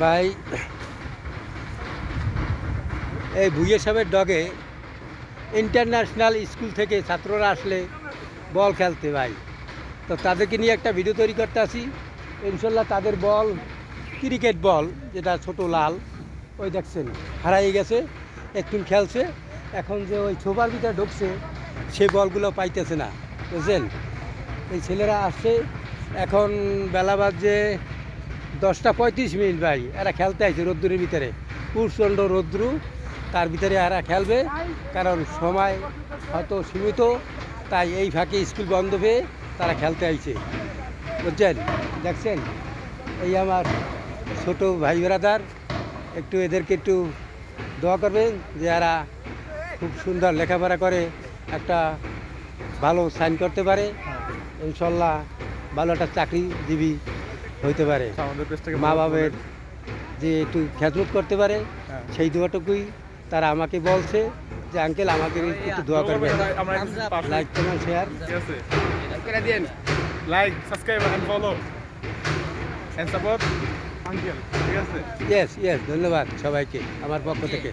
ভাই এই ভুইয়া সাহেবের ডগে ইন্টারন্যাশনাল স্কুল থেকে ছাত্ররা আসলে বল খেলতে ভাই, তো তাদেরকে নিয়ে একটা ভিডিও তৈরি করতে আসি। ইনশাল্লাহ তাদের বল ক্রিকেট বল, যেটা ছোট লাল, ওই দেখছেন হারাই গেছে, একটু খেলছে। এখন যে ওই ছোবার ভিতরে ঢুকছে সে বলগুলো পাইতেছে না, বুঝছেন। এই ছেলেরা আসছে, এখন বেলা বাজে 10টা 35 মিনিট ভাই, এরা খেলতে আসছে রোদ্দুরের ভিতরে, প্রচণ্ড রৌদ্রু, তার ভিতরে এরা খেলবে, কারণ সময় হয়তো সীমিত, তাই এই ফাঁকে স্কুল বন্ধ পেয়ে তারা খেলতে আইছে, বুঝছেন। দেখছেন এই আমার ছোট ভাই ব্রাদার, একটু এদেরকে একটু দোয়া করবেন যে এরা খুব সুন্দর লেখাপড়া করে একটা ভালো সাইন করতে পারে, ইনশাল্লাহ ভালো একটা চাকরিজীবী হইতে পারে, মা বাবার যে একটু খেদমত করতে পারে, সেই দোয়াটুকুই তারা আমাকে বলছে যে আঙ্কেল আমাকে একটু দোয়া করবেন। লাইক কমেন্ট শেয়ার করে দিন, like subscribe and follow and support uncle, ঠিক আছে? ইয়েস ইয়েস, ধন্যবাদ সবাইকে আমার পক্ষ থেকে।